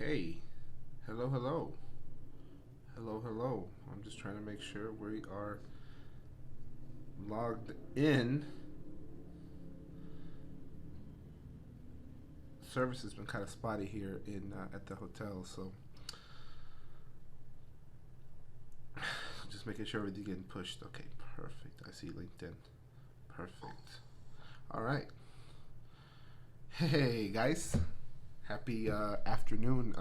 Okay. Hello, hello. Hello, hello. I'm just trying to make sure we are logged in. Service has been kind of spotty here in at the hotel, so just making sure everything's getting pushed. Okay, perfect. I see LinkedIn. Perfect. All right. Hey guys, happy afternoon.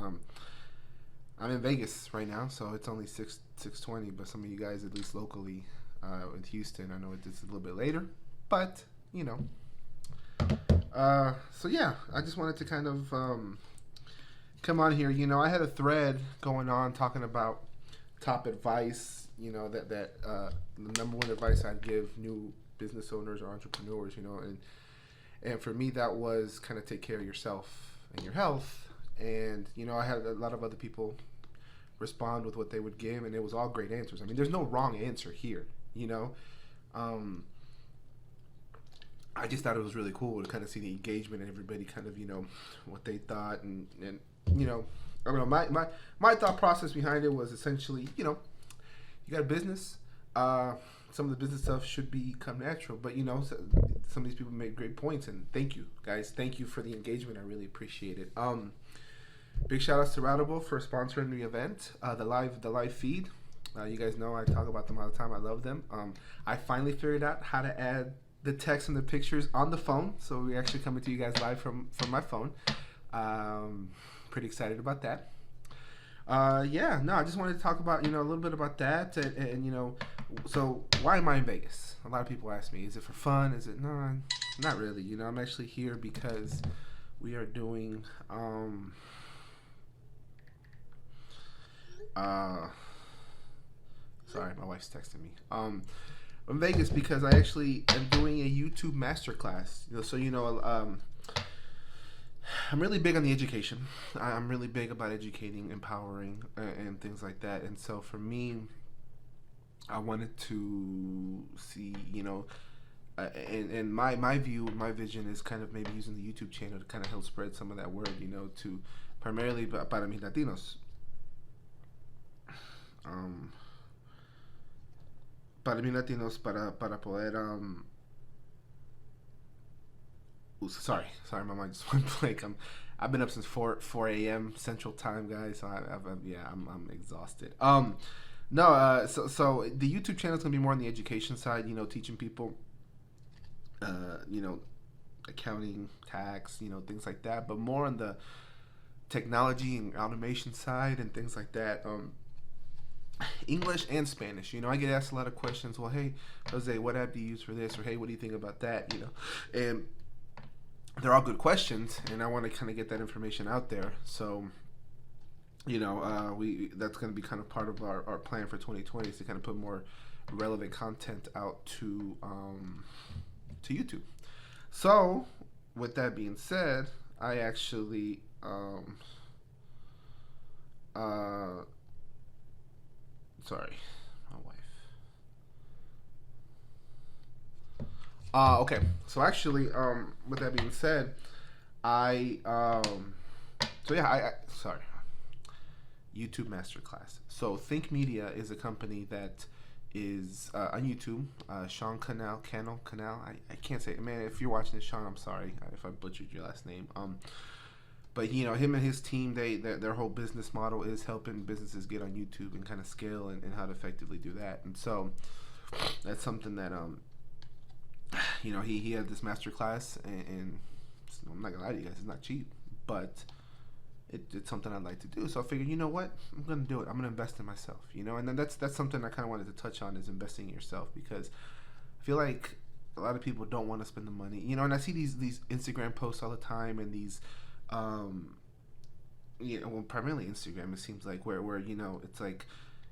I'm in Vegas right now, so it's only 6:20. But some of you guys, at least locally, in Houston, I know it's a little bit later, but you know. So yeah, I just wanted to kind of come on here. I had a thread going on talking about top advice. That the number one advice I'd give new business owners or entrepreneurs. And for me that was kind of take care of yourself and your health. And I had a lot of other people respond with what they would give, and it was all great answers. I mean, there's no wrong answer here. Um, I just thought it was really cool to kind of see the engagement and everybody kind of what they thought. And I don't know, my thought process behind it was essentially, you got a business. Some of the business stuff should become natural, but some of these people made great points, and thank you guys. Thank you for the engagement. I really appreciate it. Big shout outs to Routable for sponsoring the event, the live feed. You guys know I talk about them all the time. I love them. I finally figured out how to add the text and the pictures on the phone, so we're actually coming to you guys live from my phone. Pretty excited about that. Yeah, no, I just wanted to talk about a little bit about that, and so why am I in Vegas? A lot of people ask me, is it for fun? Is it no? Not really. I'm actually here because we are doing uh sorry, my wife's texting me. I'm in Vegas because I actually am doing a YouTube masterclass. I'm really big on the education. I'm really big about educating, empowering, and things like that. And so for me, I wanted to see, and my view, my vision is kind of maybe using the YouTube channel to kind of help spread some of that word, to primarily para mis latinos. Um, para mis latinos, para poder sorry, my mind just went blank. I've been up since four a.m. Central Time, guys. So I'm exhausted. No, so the YouTube channel is gonna be more on the education side. Teaching people, uh, you know, accounting, tax, things like that. But more on the technology and automation side and things like that. English and Spanish. I get asked a lot of questions. Well, hey, Jose, what app do you use for this? Or hey, what do you think about that? And they're all good questions, and I want to kind of get that information out there. So, we that's going to be kind of part of our plan for 2020 is to kind of put more relevant content out to YouTube. So, with that being said, I actually uh, sorry, my wife. Okay. So actually, with that being said, I so yeah, I sorry, YouTube Masterclass. So Think Media is a company that is on YouTube. Sean Canal. I can't say it. Man, if you're watching this, Sean, I'm sorry if I butchered your last name. But him and his team, their whole business model is helping businesses get on YouTube and kind of scale and how to effectively do that. And so that's something that he had this master class, and I'm not gonna lie to you guys, it's not cheap, but it's something I'd like to do. So I figured, you know what, I'm gonna do it. I'm gonna invest in myself, and then that's something I kind of wanted to touch on is investing in yourself, because I feel like a lot of people don't want to spend the money, and I see these Instagram posts all the time, and these well, primarily Instagram, it seems like where it's like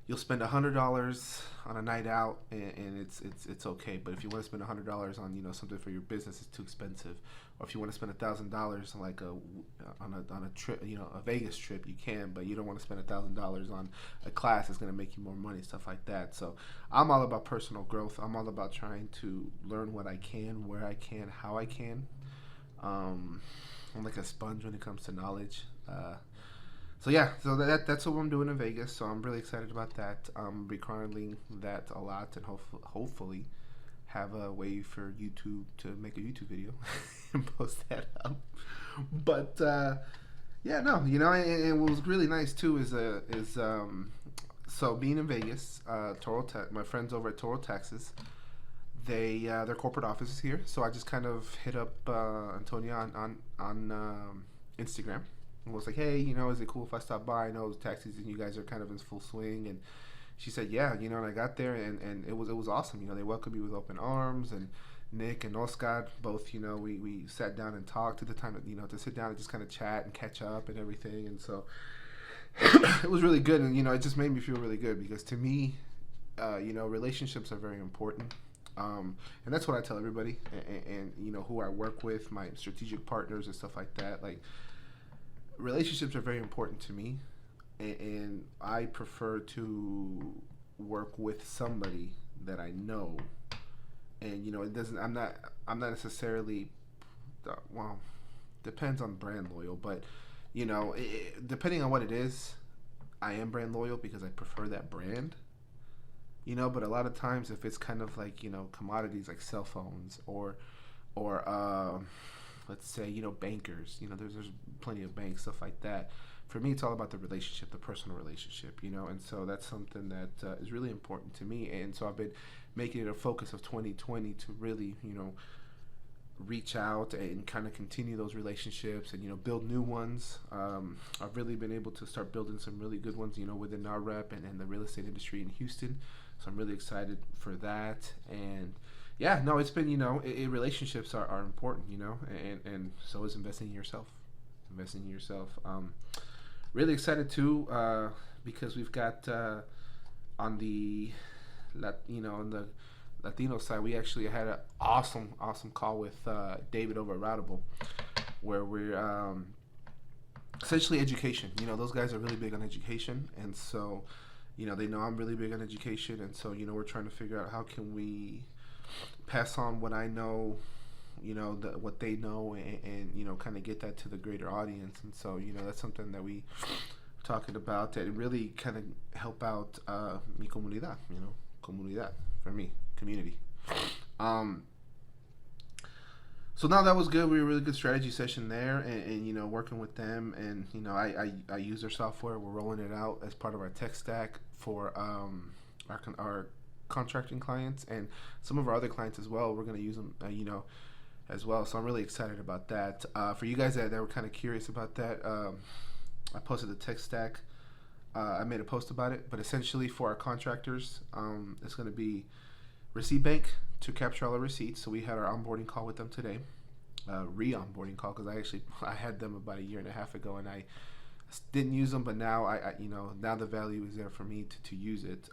you'll spend $100 on a night out, and it's okay. But if you want to spend $100 on something for your business, it's too expensive. Or if you want to spend $1,000 on on a trip, a Vegas trip, you can. But you don't want to spend $1,000 on a class that's going to make you more money, stuff like that. So I'm all about personal growth. I'm all about trying to learn what I can, where I can, how I can. I'm like a sponge when it comes to knowledge. So yeah, so that's what I'm doing in Vegas. So I'm really excited about that. Be chronicling that a lot, and hopefully have a way for YouTube to make a YouTube video and post that up. But yeah, no, and what was really nice too is so being in Vegas, my friends over at Toro, Texas, their corporate office is here. So I just kind of hit up Antonia on Instagram and was like, hey, is it cool if I stop by? I know tax season, you guys are kind of in full swing, and she said, yeah, and I got there, and it was awesome. They welcomed me with open arms, and Nick and Oscar both, we sat down and talked, at the time, to sit down and just kind of chat and catch up and everything, and so it was really good, and it just made me feel really good because to me, relationships are very important. And that's what I tell everybody, and who I work with, my strategic partners and stuff like that. Like, relationships are very important to me, and I prefer to work with somebody that I know, and it doesn't. I'm not necessarily, well, depends on brand loyal, but depending on what it is, I am brand loyal because I prefer that brand. But a lot of times if it's kind of like commodities like cell phones or let's say bankers, there's plenty of banks, stuff like that. For me, it's all about the relationship, the personal relationship, and so that's something that is really important to me. And so I've been making it a focus of 2020 to really reach out and kind of continue those relationships and build new ones. I've really been able to start building some really good ones within our rep and the real estate industry in Houston, so I'm really excited for that. And yeah, no, it's been relationships are important, and so is investing in yourself. Really excited too, because we've got on the on the Latino side, we actually had an awesome call with David over at Routable, where we're essentially education. Those guys are really big on education, and so they know I'm really big on education, and so we're trying to figure out how can we pass on what I know, what they know, and kind of get that to the greater audience. And so that's something that we talking about that really kind of help out mi comunidad, comunidad for me, community. Um, so now that was good. We were a really good strategy session there, and working with them, and I use their software. We're rolling it out as part of our tech stack for our contracting clients and some of our other clients as well. We're going to use them, as well. So I'm really excited about that. For you guys that were kind of curious about that, I posted the tech stack. I made a post about it, but essentially for our contractors, it's going to be Receipt Bank to capture all the receipts. So we had our onboarding call with them today, re-onboarding call, because I had them about a year and a half ago, and I didn't use them, but now now the value is there for me to use it.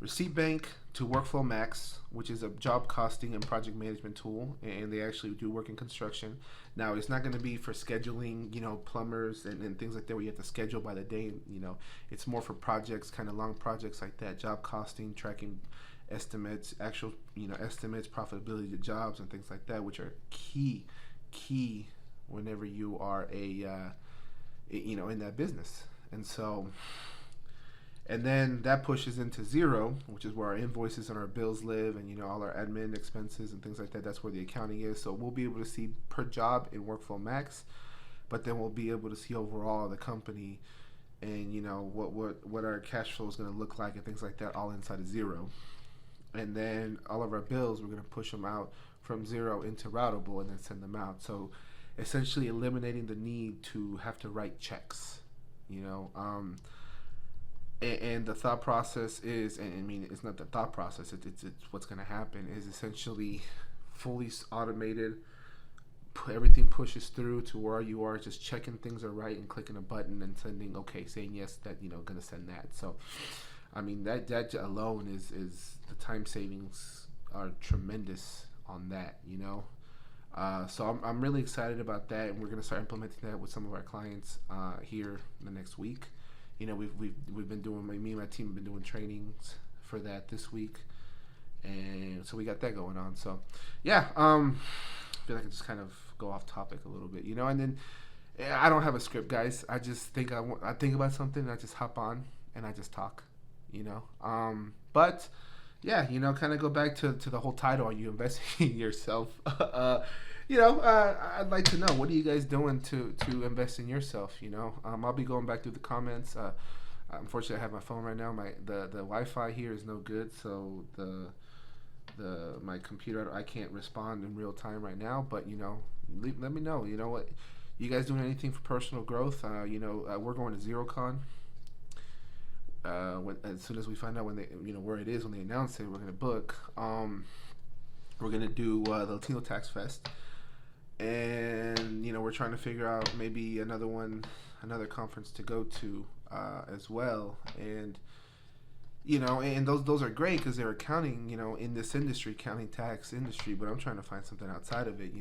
Receipt Bank to Workflow Max, which is a job costing and project management tool, and they actually do work in construction. Now, it's not going to be for scheduling, plumbers and things like that where you have to schedule by the day. It's more for projects, kind of long projects like that, job costing, tracking estimates, actual, estimates, profitability of jobs and things like that, which are key whenever you are in that business. And so, and then that pushes into Zero, which is where our invoices and our bills live, and all our admin expenses and things like that. That's where the accounting is. So we'll be able to see per job in Workflow Max, but then we'll be able to see overall the company and what our cash flow is going to look like and things like that, all inside of Zero. And then all of our bills, we're going to push them out from Zero into Routable and then send them out. So essentially eliminating the need to have to write checks, and the thought process is, and I mean, it's not the thought process, it's what's going to happen is essentially fully automated. Everything pushes through to where you are just checking things are right and clicking a button and sending, okay, saying yes, that, going to send that. So, I mean, that alone is the time savings are tremendous on that, So I'm really excited about that, and we're going to start implementing that with some of our clients here in the next week. We've been doing, me and my team have been doing trainings for that this week, and so we got that going on. So yeah, I feel like I just kind of go off topic a little bit, and then Yeah, I don't have a script, guys. I just think I think about something, and I just hop on and I just talk, you know. But yeah, kind of go back to the whole title. Are you investing in yourself? I'd like to know, what are you guys doing to invest in yourself? I'll be going back through the comments. Unfortunately, I have my phone right now. The Wi-Fi here is no good, so the my computer, I can't respond in real time right now. But let me know. You know what? You guys doing anything for personal growth? We're going to ZeroCon. As soon as we find out when they, where it is when they announce it, we're gonna book. We're gonna do the Latino Tax Fest, and we're trying to figure out maybe another conference to go to as well. And and those are great because they're accounting, in this industry, accounting tax industry. But I'm trying to find something outside of it,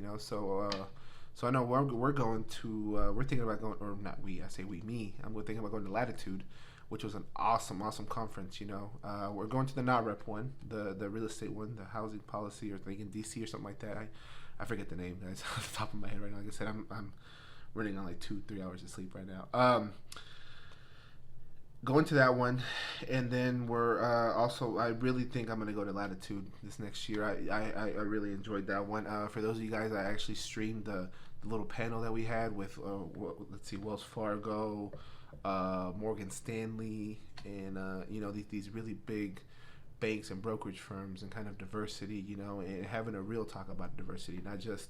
So I know we're going to. We're thinking about going, or not we. I say we, me. I'm thinking about going to Latitude, which was an awesome conference. We're going to the NAREP one, the real estate one, the housing policy, or like in DC or something like that. I forget the name, guys, off the top of my head right now. Like I said, I'm running on like 2-3 hours of sleep right now. Going to that one, and then we're also. I really think I'm going to go to Latitude this next year. I really enjoyed that one. For those of you guys, I actually streamed the little panel that we had with let's see, Wells Fargo, Morgan Stanley, and these really big banks and brokerage firms, and kind of diversity, and having a real talk about diversity, not just,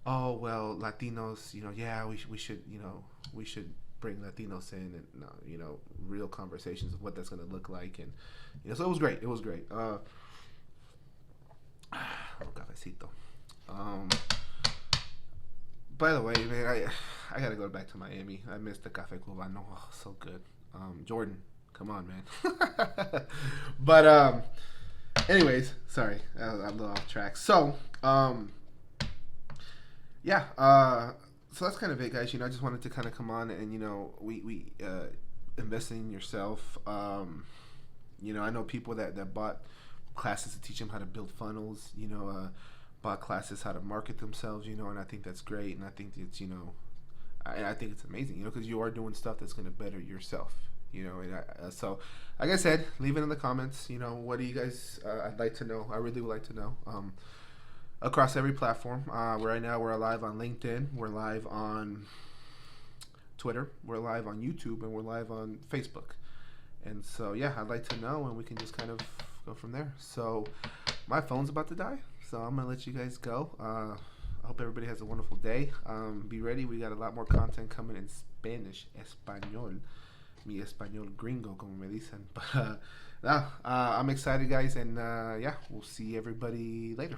oh well, Latinos, yeah, we should we should bring Latinos in, and real conversations of what that's going to look like. And so it was great. Cafecito. By the way, man, I gotta go back to Miami. I missed the Cafe Cubano. Oh, so good. Jordan, come on, man. But anyways, sorry, I'm a little off track. So yeah. So that's kind of it, guys. I just wanted to kind of come on and we investing in yourself. I know people that bought classes to teach them how to build funnels. Bought classes how to market themselves. And I think that's great. And I think it's I think it's amazing. Because you are doing stuff that's going to better yourself. And so like I said, leave it in the comments. What do you guys? I'd like to know. I really would like to know. Across every platform. Right now we're live on LinkedIn. We're live on Twitter. We're live on YouTube, and we're live on Facebook. And so yeah, I'd like to know, and we can just kind of go from there. So my phone's about to die, so I'm gonna let you guys go. I hope everybody has a wonderful day. Be ready. We got a lot more content coming in Spanish, Español, mi español gringo, como me dicen. But I'm excited, guys, and yeah, we'll see everybody later.